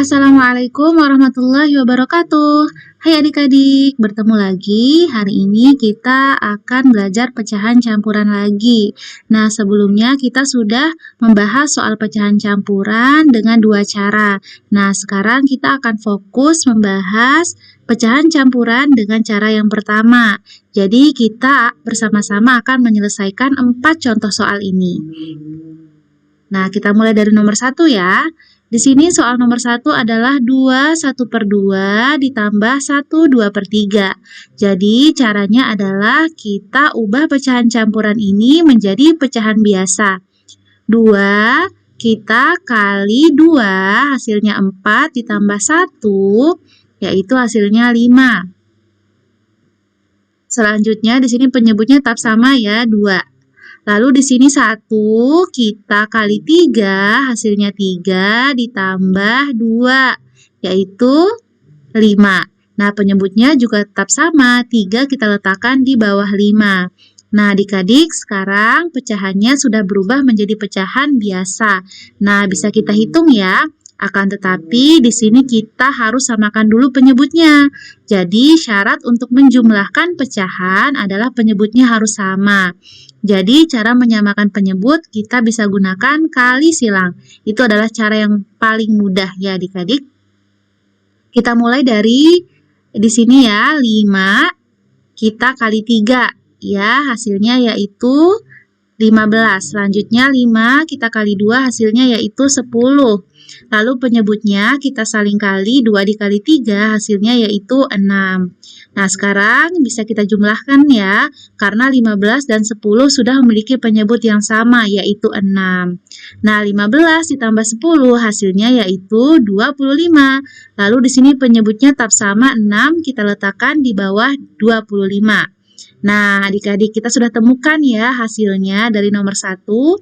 Assalamualaikum warahmatullahi wabarakatuh. Hai adik-adik, bertemu lagi. Hari ini kita akan belajar pecahan campuran lagi. Nah, sebelumnya kita sudah membahas soal pecahan campuran dengan dua cara. Nah, sekarang kita akan fokus membahas pecahan campuran dengan cara yang pertama. Jadi, kita bersama-sama akan menyelesaikan 4 contoh soal ini. Nah, kita mulai dari nomor 1 ya. Di sini soal nomor 1 adalah 2 1 per 2 ditambah 1 2 per 3. Jadi caranya adalah kita ubah pecahan campuran ini menjadi pecahan biasa. 2 kita kali 2 hasilnya 4 ditambah 1 yaitu hasilnya 5. Selanjutnya di sini penyebutnya tetap sama ya, 2. Lalu di sini 1 kita kali 3 hasilnya 3 ditambah 2 yaitu 5. Nah, penyebutnya juga tetap sama, 3 kita letakkan di bawah 5. Nah, adik-adik sekarang pecahannya sudah berubah menjadi pecahan biasa. Nah, bisa kita hitung ya. Akan tetapi di sini kita harus samakan dulu penyebutnya. Jadi syarat untuk menjumlahkan pecahan adalah penyebutnya harus sama. Jadi cara menyamakan penyebut kita bisa gunakan kali silang. Itu adalah cara yang paling mudah ya adik-adik. Kita mulai dari di sini ya, 5 kita kali 3 ya, hasilnya yaitu 15. Selanjutnya 5 kita kali 2 hasilnya yaitu 10. Lalu penyebutnya kita saling kali, 2 dikali 3 hasilnya yaitu 6. Nah, sekarang bisa kita jumlahkan ya, karena 15 dan 10 sudah memiliki penyebut yang sama yaitu 6. Nah, 15 ditambah 10 hasilnya yaitu 25. Lalu di sini penyebutnya tetap sama, 6 kita letakkan di bawah 25. Nah, adik-adik kita sudah temukan ya hasilnya dari nomor 1.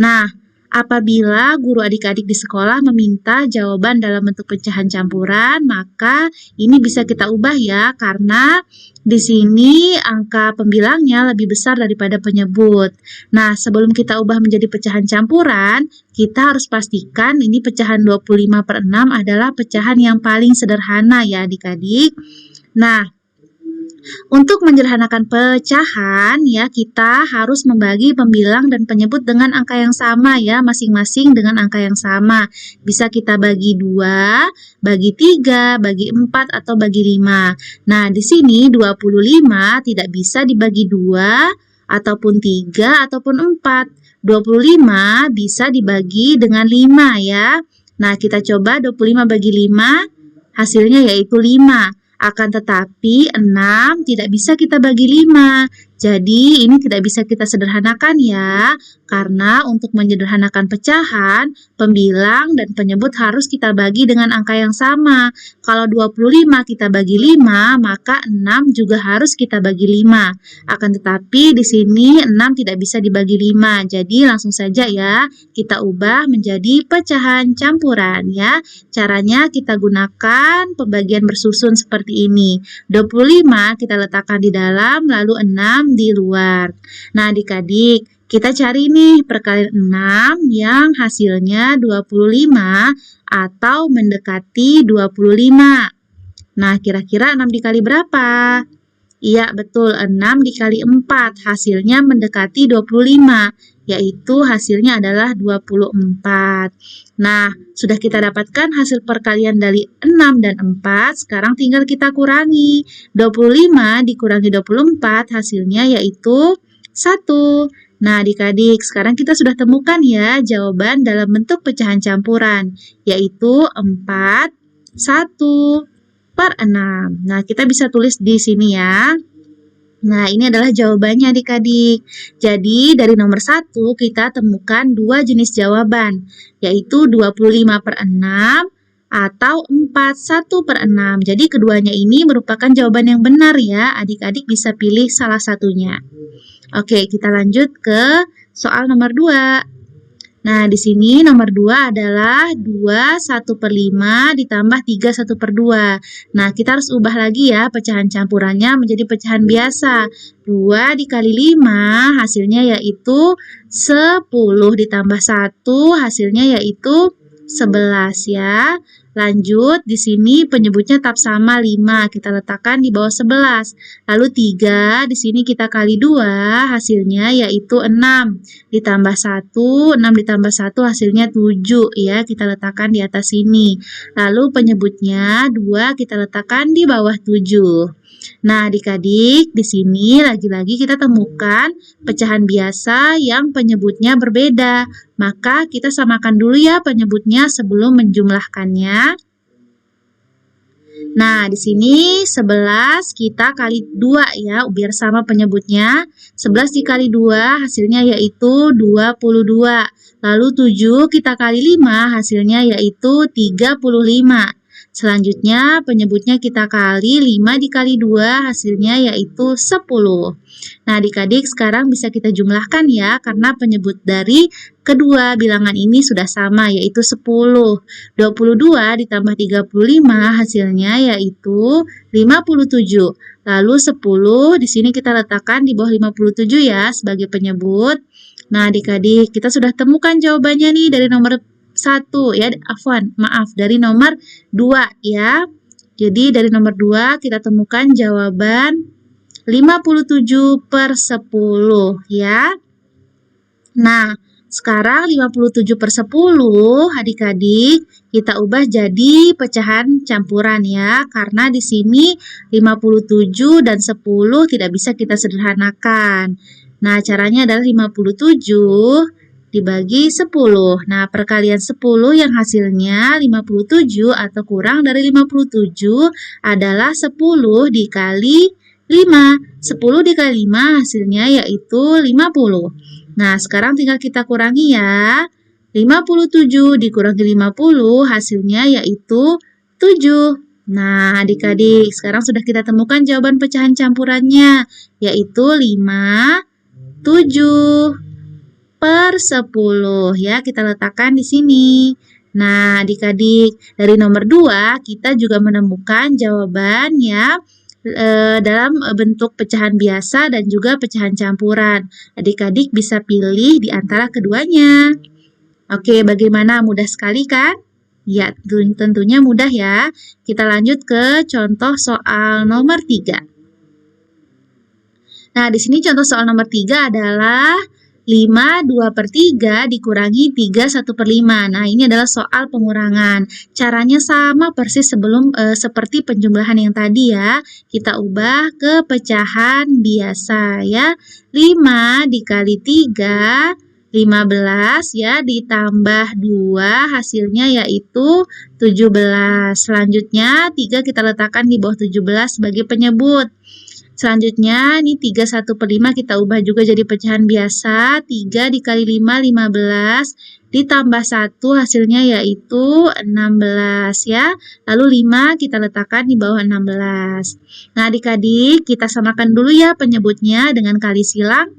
Nah, apabila guru adik-adik di sekolah meminta jawaban dalam bentuk pecahan campuran, maka ini bisa kita ubah ya, karena di sini angka pembilangnya lebih besar daripada penyebut. Nah, sebelum kita ubah menjadi pecahan campuran, kita harus pastikan ini pecahan 25 per 6 adalah pecahan yang paling sederhana ya adik-adik. Nah, untuk menyederhanakan pecahan ya, kita harus membagi pembilang dan penyebut dengan angka yang sama ya, masing-masing dengan angka yang sama. Bisa kita bagi 2, bagi 3, bagi 4 atau bagi 5. Nah, di sini 25 tidak bisa dibagi 2 ataupun 3 ataupun 4. 25 bisa dibagi dengan 5 ya. Nah, kita coba 25 bagi 5, hasilnya yaitu 5. Akan tetapi 6 tidak bisa kita bagi 5. Jadi ini tidak bisa kita sederhanakan ya, karena untuk menyederhanakan pecahan, pembilang dan penyebut harus kita bagi dengan angka yang sama. Kalau 25 kita bagi 5, maka 6 juga harus kita bagi 5. Akan tetapi di sini 6 tidak bisa dibagi 5. Jadi langsung saja ya, kita ubah menjadi pecahan campuran ya. Caranya kita gunakan pembagian bersusun seperti ini. 25 kita letakkan di dalam, lalu 6 di luar. Nah, adik-adik, kita cari nih perkalian 6 yang hasilnya 25 atau mendekati 25. Nah, kira-kira 6 dikali berapa? Iya, betul, 6 dikali 4, hasilnya mendekati 25, yaitu hasilnya adalah 24. Nah, sudah kita dapatkan hasil perkalian dari 6 dan 4, sekarang tinggal kita kurangi. 25 dikurangi 24, hasilnya yaitu 1. Nah, adik-adik, sekarang kita sudah temukan ya jawaban dalam bentuk pecahan campuran, yaitu 4, 1 per 6. Nah, kita bisa tulis di sini ya. Nah, ini adalah jawabannya adik-adik. Jadi, dari nomor 1 kita temukan 2 jenis jawaban, yaitu 25 per 6 atau 41 per 6. Jadi, keduanya ini merupakan jawaban yang benar ya. Adik-adik bisa pilih salah satunya. Oke, kita lanjut ke soal nomor 2. Nah, di sini nomor 2 adalah 2 1 per 5 ditambah 3 1 per 2. Nah, kita harus ubah lagi ya pecahan campurannya menjadi pecahan biasa. 2 dikali 5 hasilnya yaitu 10 ditambah 1 hasilnya yaitu 11 ya. Lanjut, di sini penyebutnya tetap sama 5, kita letakkan di bawah 11. Lalu 3, di sini kita kali 2, hasilnya yaitu 6. Ditambah 1, 6 ditambah 1 hasilnya 7 ya, kita letakkan di atas sini. Lalu penyebutnya 2, kita letakkan di bawah 7. Nah, adik-adik, di sini lagi-lagi kita temukan pecahan biasa yang penyebutnya berbeda. Maka kita samakan dulu ya penyebutnya sebelum menjumlahkannya. Nah, di sini 11 kita kali 2 ya, biar sama penyebutnya. 11 dikali 2 hasilnya yaitu 22. Lalu 7 kita kali 5 hasilnya yaitu 35. Selanjutnya penyebutnya kita kali 5 dikali 2 hasilnya yaitu 10. Nah, adik-adik sekarang bisa kita jumlahkan ya, karena penyebut dari kedua bilangan ini sudah sama yaitu 10. 22 ditambah 35 hasilnya yaitu 57. Lalu 10 di sini kita letakkan di bawah 57 ya sebagai penyebut. Nah, adik-adik kita sudah temukan jawabannya nih dari nomor 1 ya, dari nomor 2 ya. Jadi dari nomor 2 kita temukan jawaban 57/10 ya. Nah, sekarang 57/10 adik-adik kita ubah jadi pecahan campuran ya, karena di sini 57 dan 10 tidak bisa kita sederhanakan. Nah, caranya adalah 57 dibagi 10. Nah, perkalian 10 yang hasilnya 57 atau kurang dari 57 adalah 10 dikali 5. 10 dikali 5 hasilnya yaitu 50. Nah, sekarang tinggal kita kurangi ya. 57 dikurangi 50 hasilnya yaitu 7. Nah, adik-adik, sekarang sudah kita temukan jawaban pecahan campurannya, yaitu 5, 7/10 ya, kita letakkan di sini. Nah, adik-adik, dari nomor 2 kita juga menemukan jawaban ya dalam bentuk pecahan biasa dan juga pecahan campuran. Adik-adik bisa pilih di antara keduanya. Oke, bagaimana? Mudah sekali kan? Ya, tentunya mudah ya. Kita lanjut ke contoh soal nomor 3. Nah, di sini contoh soal nomor 3 adalah 5 2/3 dikurangi 3 1/5. Nah, ini adalah soal pengurangan. Caranya sama persis seperti penjumlahan yang tadi ya. Kita ubah ke pecahan biasa ya. 5 dikali 3, 15 ya, ditambah 2 hasilnya yaitu 17. Selanjutnya 3 kita letakkan di bawah 17 sebagai penyebut. Selanjutnya, ini 3 1/5 kita ubah juga jadi pecahan biasa. 3 dikali 5, 15. Ditambah 1 hasilnya yaitu 16 ya. Lalu 5 kita letakkan di bawah 16. Nah, adik-adik kita samakan dulu ya penyebutnya dengan kali silang.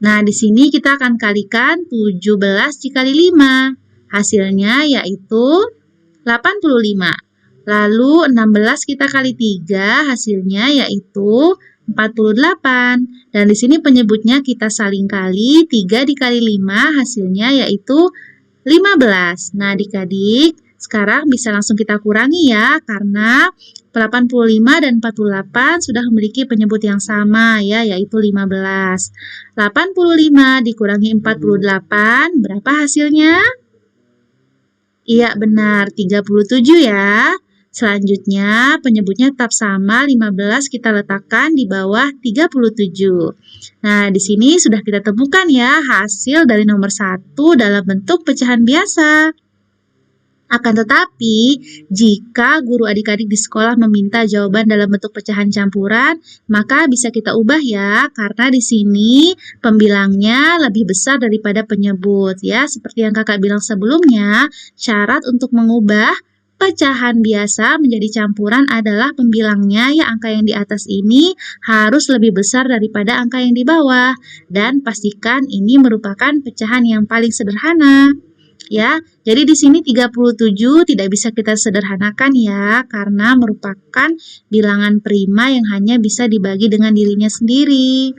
Nah, di sini kita akan kalikan 17 dikali 5. Hasilnya yaitu 85. Lalu 16 kita kali 3 hasilnya yaitu 48. Dan di sini penyebutnya kita saling kali, 3 dikali 5 hasilnya yaitu 15. Nah, adik-adik sekarang bisa langsung kita kurangi ya, karena 85 dan 48 sudah memiliki penyebut yang sama ya, yaitu 15. 85 dikurangi 48, berapa hasilnya? Iya, benar, 37 ya. Selanjutnya, penyebutnya tetap sama, 15 kita letakkan di bawah 37. Nah, di sini sudah kita temukan ya hasil dari nomor 1 dalam bentuk pecahan biasa. Akan tetapi, jika guru adik-adik di sekolah meminta jawaban dalam bentuk pecahan campuran, maka bisa kita ubah ya, karena di sini pembilangnya lebih besar daripada penyebut ya. Seperti yang kakak bilang sebelumnya, syarat untuk mengubah pecahan biasa menjadi campuran adalah pembilangnya ya, angka yang di atas ini harus lebih besar daripada angka yang di bawah, dan pastikan ini merupakan pecahan yang paling sederhana ya. Jadi di sini 37 tidak bisa kita sederhanakan ya, karena merupakan bilangan prima yang hanya bisa dibagi dengan dirinya sendiri.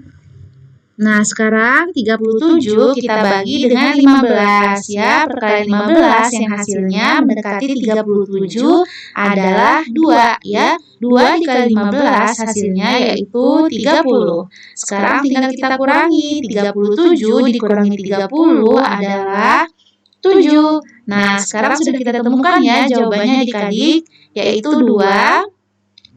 Nah, sekarang 37 kita bagi dengan 15 ya. Perkalian 15 yang hasilnya mendekati 37 adalah 2 ya. 2 dikali 15 hasilnya yaitu 30. Sekarang tinggal kita kurangi. 37 dikurangi 30 adalah 7. Nah, sekarang sudah kita temukan ya jawabannya adik-adik, yaitu 2,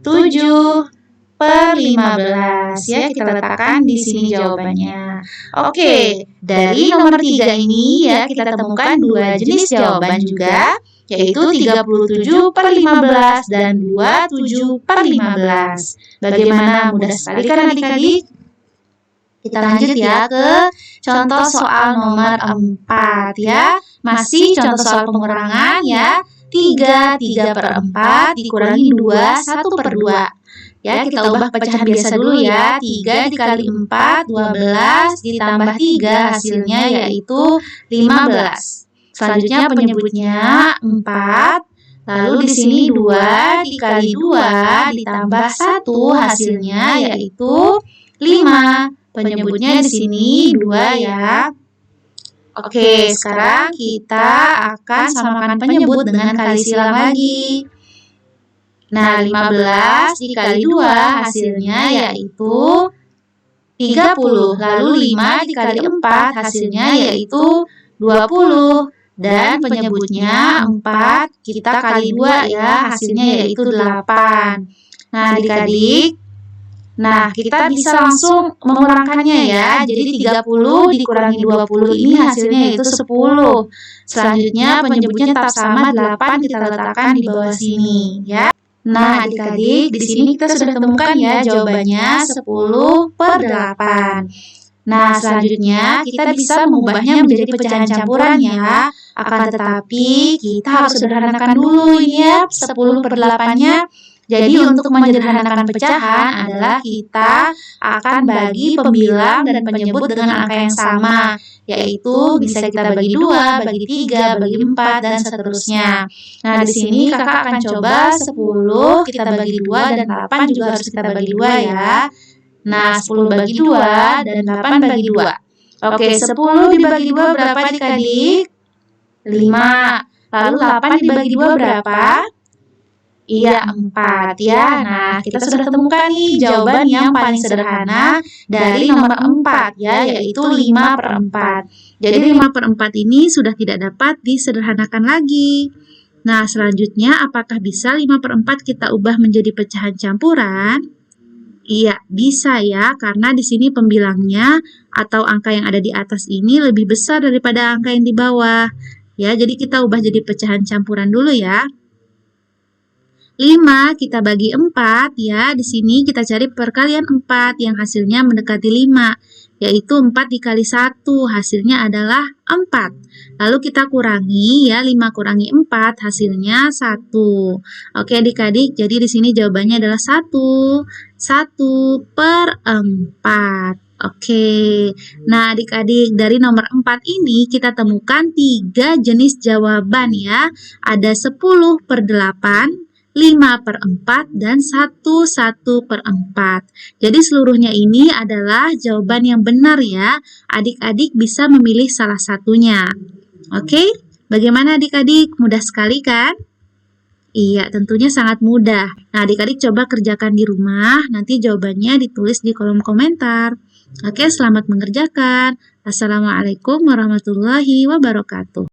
7 per 15 ya, kita letakkan di sini jawabannya. Oke, dari nomor 3 ini ya kita temukan dua jenis jawaban juga, yaitu 37 per 15 dan 27 per 15. Bagaimana, mudah sekali kan adik-adik? Kita lanjut ya ke contoh soal nomor 4 ya. Masih contoh soal pengurangan ya. 3 per 4 dikurangi 2, 1 per 2. Ya, kita ubah pecahan biasa dulu ya. 3 dikali 4, 12, ditambah 3 hasilnya yaitu 15. Selanjutnya penyebutnya 4. Lalu di sini 2 dikali 2 ditambah 1 hasilnya yaitu 5. Penyebutnya di sini 2 ya. Oke, sekarang kita akan samakan penyebut dengan kali silang lagi. Nah, 15 dikali 2 hasilnya yaitu 30. Lalu 5 dikali 4 hasilnya yaitu 20. Dan penyebutnya 4 kita kali 2 ya, hasilnya yaitu 8. Nah, adik-adik, kita bisa langsung mengurangkannya ya. Jadi 30 dikurangi 20 ini hasilnya yaitu 10. Selanjutnya penyebutnya tetap sama, 8 kita letakkan di bawah sini ya. Nah, adik-adik, di sini kita sudah temukan ya jawabannya 10 per 8. Nah, selanjutnya kita bisa mengubahnya menjadi pecahan campuran ya. Akan tetapi kita harus sederhanakan dulu ini ya, 10 per 8-nya. Jadi untuk menyederhanakan pecahan adalah kita akan bagi pembilang dan penyebut dengan angka yang sama, yaitu bisa kita bagi 2, bagi 3, bagi 4, dan seterusnya. Nah, di sini kakak akan coba 10 kita bagi 2 dan 8 juga harus kita bagi 2 ya. Nah, 10 bagi 2 dan 8 bagi 2. Oke, 10 dibagi 2 berapa adik-adik? 5. Lalu 8 dibagi 2 berapa? Iya, 4 ya. Nah, kita sudah temukan nih jawaban yang paling sederhana dari nomor 4 ya, yaitu 5 per 4. Jadi 5 per 4 ini sudah tidak dapat disederhanakan lagi. Nah, selanjutnya apakah bisa 5 per 4 kita ubah menjadi pecahan campuran? Iya, bisa ya, karena di sini pembilangnya atau angka yang ada di atas ini lebih besar daripada angka yang di bawah. Ya, jadi kita ubah jadi pecahan campuran dulu ya. 5 kita bagi 4 ya. Di sini kita cari perkalian 4 yang hasilnya mendekati 5, yaitu 4 dikali 1 hasilnya adalah 4. Lalu kita kurangi ya, 5 kurangi 4 hasilnya 1. Oke adik-adik, jadi di sini jawabannya adalah 1 per 4. Oke, nah adik-adik, dari nomor 4 ini kita temukan 3 jenis jawaban ya. Ada 10 per 8, 5 per 4, dan 1 per 4. Jadi seluruhnya ini adalah jawaban yang benar ya. Adik-adik bisa memilih salah satunya. Oke, bagaimana adik-adik? Mudah sekali kan? Iya, tentunya sangat mudah. Nah, adik-adik coba kerjakan di rumah, nanti jawabannya ditulis di kolom komentar. Oke, selamat mengerjakan. Assalamualaikum warahmatullahi wabarakatuh.